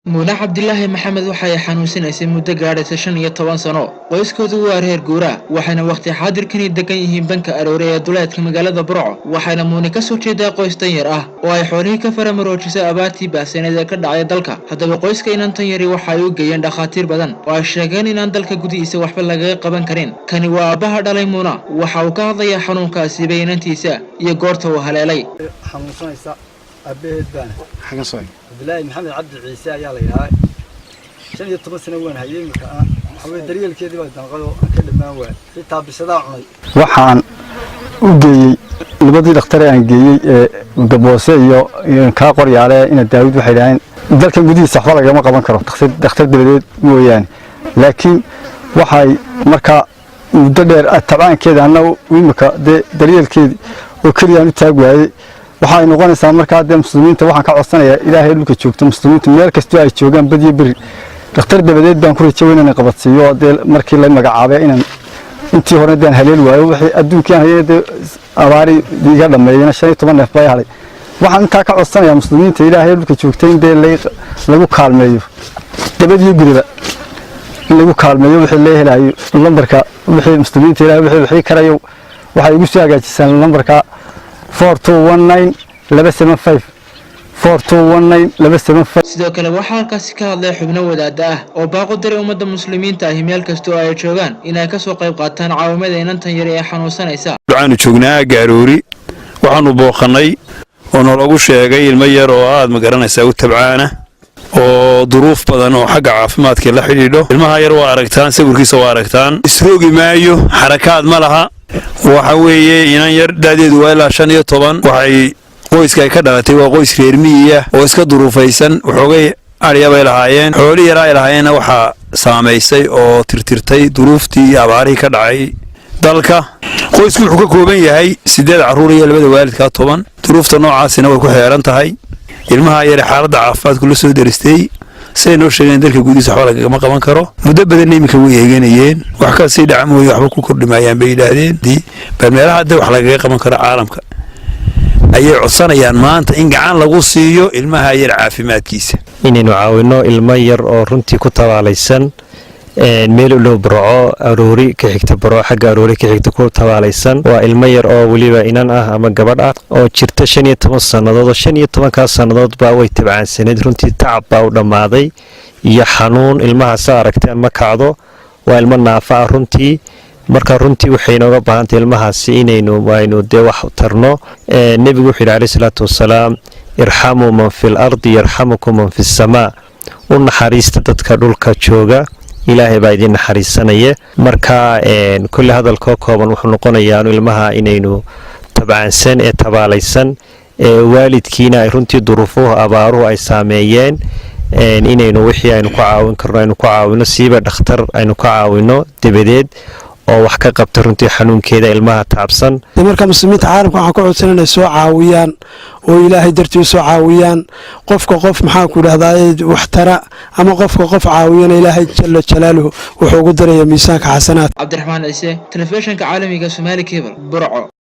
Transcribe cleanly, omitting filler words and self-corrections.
Muna Cabdilaahi Maxamed waxay xanuunsanaysay muddo gaadhaysa 15 sano. Qoyskoodu waa reer guura, waxayna waqti xaadirkani degan yihiin banka Aroore ee duleedka magaalada Burco. Waxayna Muna ka soo jeedaa qoys danyar ah oo ay xoolihii ka faramarojisay abaartii baahsaneed ee ka dhacay dalka. Haddaba qoyska inantan yari waxa ay u geeyeen dhakhaatiir badan oo ay sheegeen inaan dalka gudihiisa waxba laga qaban karin. Kani waa aabaha dhalay Muna, waxa uu ka hadlayaa xanuunkaasi inantiisa iyo goorta uu haleelay. xanuunsanaysa abeed baan حاجة صحيح. Abdilaahi Maxamed Cabdi Ciise ayaa la yiraahdaa 15 sano waan hayay marka waxa daryeelkeedii baa danqado ka dhamaan waa xitaa bisada cunay waxaan u geeyay labadii dhakhtar aan geeyay gaboose iyo ka qoryaale in Daawud waxay dhahayn dalkan gudihiisa waxba laga qaban karo dhakhtar dabadeed mooyaan laakiin waxay marka muddo dheer tabaankeeda annagu imika daryeelkeedii oo kaliya u taag waayay waxay noqonaysaa marka hadda muslimiinta waxaan ka codsanayaa ilaahay dhulka joogto muslimiinta meel kasta ay joogaan badiyo bari dhakhtar dabadeed baan ku rajaynayaa inaan qabadsiiyo markii la magacaabay inaan intii hore daan haleel waayo wixii adduunka hay'adda abaari diga dhameeyana 15 neef bay halay waxaan inta ka codsanayaa muslimiinta ilaahay dhulka joogto in lagu kaalmeeyo dabadiyo guriga lagu kaalmeeyo wixii la helayo lambarka wixii muslimiinta ilaahay wixii karayo waxay ugu soo hagaajisaan lambarka 4219 275 4219 275 sidoo kale waxa halkaasi ka hadlay xubno wadaad ah oo baaqo diray ummadda muslimiinta ah meel kasta oo ay joogaan inay ka soo qayb qaataan caawimada inantan yar ee xanuunsanaysa. waxaanu joognaa Gaaroori waxaanu booqanay oo nalagu sheegay ilmo yar oo aad ma garanaysaa u tabcaana oo duruuf badan oo xagga caafimaadka la xiriidho ilmaha yar waa aragtaan sawirkiisa waa aragtaan isroogi maayo xarakaad ma laha waxa weeye inan yar daadeedu waa ilaa 15 waxay qoyska ka dhalatay waa qoys reer miyiga oo iska duruufaysan waxoogay ariya bay lahaayeen xoolo yar ay lahaayeen waxa saameysay oo tirtirtay duruuftii abaari ka dhacay dalka qoysku wuxuu ka kooban yahay 8 caruur iyo labada waalidka 10 duruufta noocaasina way ku xeeran tahay ilmaha yar xaaladda caafimaadku la soo daristay سينو شيئين ذلك جودي سحولك ما قبان كرو مدة بدني مكوي يجينيين وحكا سيد عمو يحبو كل ما ينبي لهذين دي بالمرة هذا وحلا قبان كرو عالمك أي عصنا يان ما أنت إن جعان لغوصيو المها يرعى مات كيسة إني نعاونو المير أو رنتي كتاب على السن ميلو لو برعو أروري كحكت برعو حق أروري كحكت كتاب على السن والمير أو وليبا إنان أما قبل أو شرت شنية تمصنا ضد شنية تمكاسنا ضد باوي تبع سند رنتي تعب باو دماضي يا حنون المها ساركتان مكعدو والما نافع رنتي marka runtii waxay nooga baahantay ilmahaasi inaynu waaynu wax tarno nabigu wuxuu yiri salaatu wasalaam irhamu man fil ardi yarhamukum man fis samaa naxariista dadka dhulka jooga ilaahay baa idin naxariisanaya marka kulli hadalka kooban wuxuu noqonayaa ilmaha inaynu tabcaansan ee tabaalaysan waalidkiina ay runtii duruufuhu abaaruhu ay saameeyeen inaynu wixii aynu ku caawin karno aynu ku caawino siiba dhakhtar aynu ku caawino dabadeed oo wax ka qabta runtii xanuunkeeda ilmaha taabsan marka muslimiinta caalamka waxa ku codsan inay soo caawiyaan oo ilaahay dartii soo caawiyaan qofka qof maxaa ku dhahdaa wax tara ama qofka qof caawiyana ilaahay jalla jalaaluhu wuxuu ugu dareeyaa miisaanka xasanaad Cabdiraxmaan Ciise telefishinka caalamiga Somali Cable Burco.